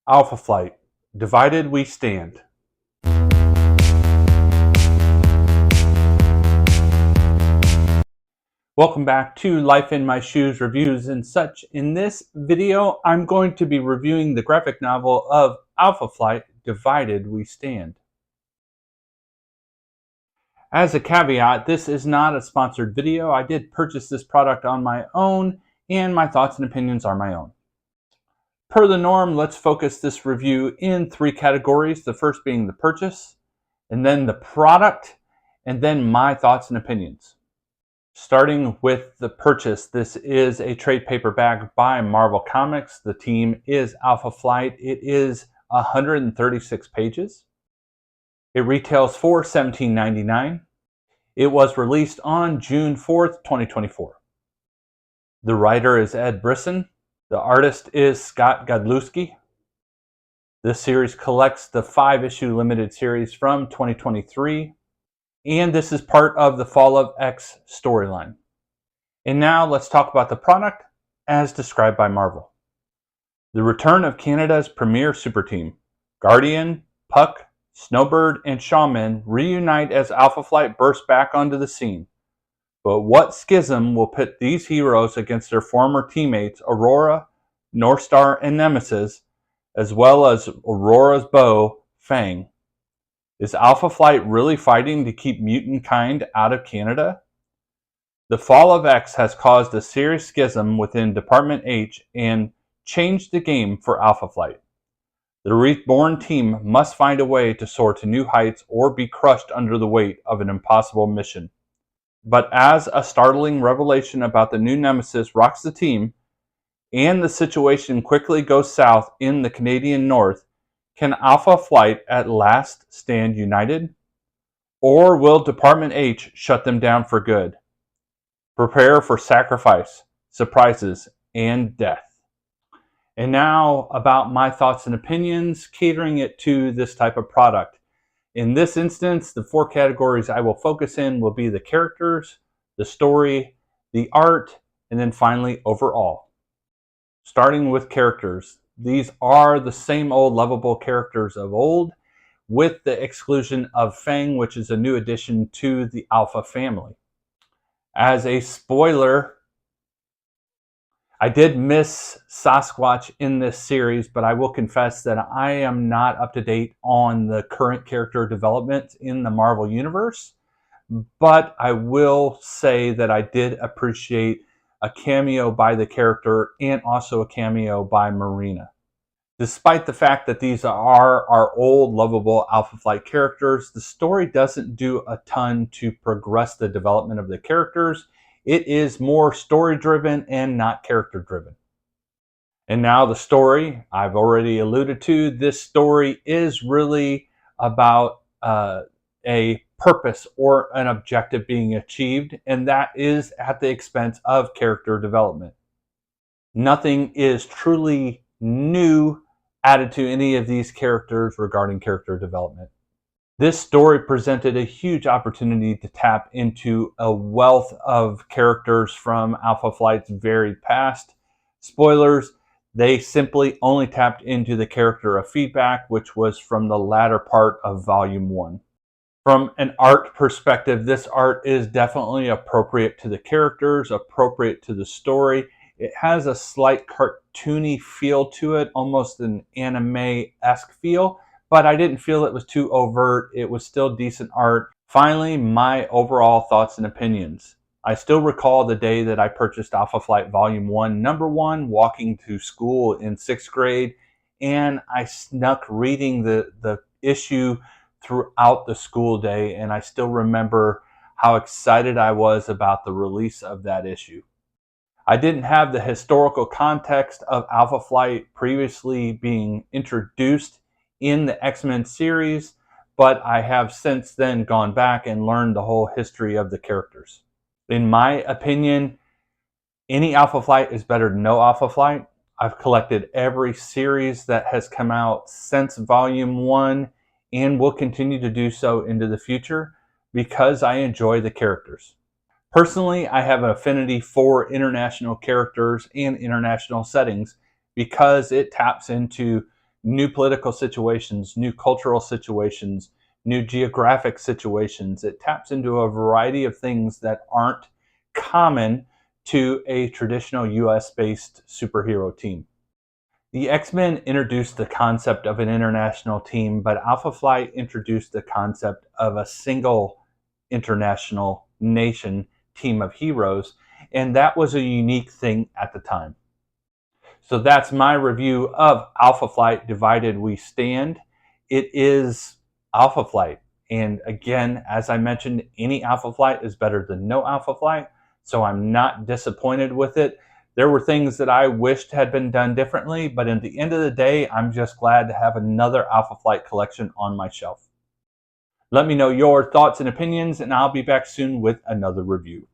Alpha Flight, divided we stand. Welcome back to Life in My Shoes reviews and such. In this video, I'm going to be reviewing the graphic novel of Alpha Flight, Divided We Stand. As a caveat, this is not a sponsored video. I did purchase this product on my own, and my thoughts and opinions are my own. Per the norm, let's focus this review in three categories. The first being the purchase, and then the product, and then my thoughts and opinions. Starting with the purchase, this is a trade paperback by Marvel Comics. The team is Alpha Flight. It is 136 pages. It retails for $17.99. It was released on June 4th, 2024. The writer is Ed Brisson. The artist is Godlweski. This series collects the 5-issue limited series from 2023. And this is part of the Fall of X storyline. And now let's talk about the product as described by Marvel. The return of Canada's premier super team. Guardian, Puck, Snowbird, and Shaman reunite as Alpha Flight bursts back onto the scene. But what schism will pit these heroes against their former teammates Aurora, Northstar, and Nemesis, as well as Aurora's beau, Fang? Is Alpha Flight really fighting to keep mutantkind out of Canada? The Fall of X has caused a serious schism within Department H and changed the game for Alpha Flight. The reborn team must find a way to soar to new heights or be crushed under the weight of an impossible mission. But as a startling revelation about the new Nemesis rocks the team, and the situation quickly goes south in the Canadian North, can Alpha Flight at last stand united? Or will Department H shut them down for good? Prepare for sacrifice, surprises, and death. And now about my thoughts and opinions, catering it to this type of product. In this instance, the 4 categories I will focus in will be the characters, the story, the art, and then finally overall. Starting with characters, these are the same old lovable characters of old, with the exclusion of Fang, which is a new addition to the Alpha family. As a spoiler, I did miss Sasquatch in this series, but I will confess that I am not up to date on the current character development in the Marvel Universe. But I will say that I did appreciate a cameo by the character and also a cameo by Marina. Despite the fact that these are our old lovable Alpha Flight characters, the story doesn't do a ton to progress the development of the characters. It is more story-driven and not character-driven. And now the story, I've already alluded to, this story is really about a purpose or an objective being achieved, and that is at the expense of character development. Nothing is truly new added to any of these characters regarding character development. This story presented a huge opportunity to tap into a wealth of characters from Alpha Flight's varied past. Spoilers, they simply only tapped into the character of feedback, which was from the latter part of Volume 1. From an art perspective, this art is definitely appropriate to the characters, appropriate to the story. It has a slight cartoony feel to it, almost an anime-esque feel, but I didn't feel it was too overt. It was still decent art. Finally, my overall thoughts and opinions. I still recall the day that I purchased Alpha Flight Volume 1, Number 1, walking to school in 6th grade, and I snuck reading the issue throughout the school day, and I still remember how excited I was about the release of that issue. I didn't have the historical context of Alpha Flight previously being introduced in the X-Men series, but I have since then gone back and learned the whole history of the characters. In my opinion, any Alpha Flight is better than no Alpha Flight. I've collected every series that has come out since Volume 1 and will continue to do so into the future because I enjoy the characters. Personally, I have an affinity for international characters and international settings because it taps into new political situations, new cultural situations, new geographic situations. It taps into a variety of things that aren't common to a traditional US-based superhero team. The X-Men introduced the concept of an international team, but Alpha Flight introduced the concept of a single international nation team of heroes, and that was a unique thing at the time. So that's my review of Alpha Flight, Divided We Stand. It is Alpha Flight, and again, as I mentioned, any Alpha Flight is better than no Alpha Flight, so I'm not disappointed with it. There were things that I wished had been done differently, but at the end of the day, I'm just glad to have another Alpha Flight collection on my shelf. Let me know your thoughts and opinions, and I'll be back soon with another review.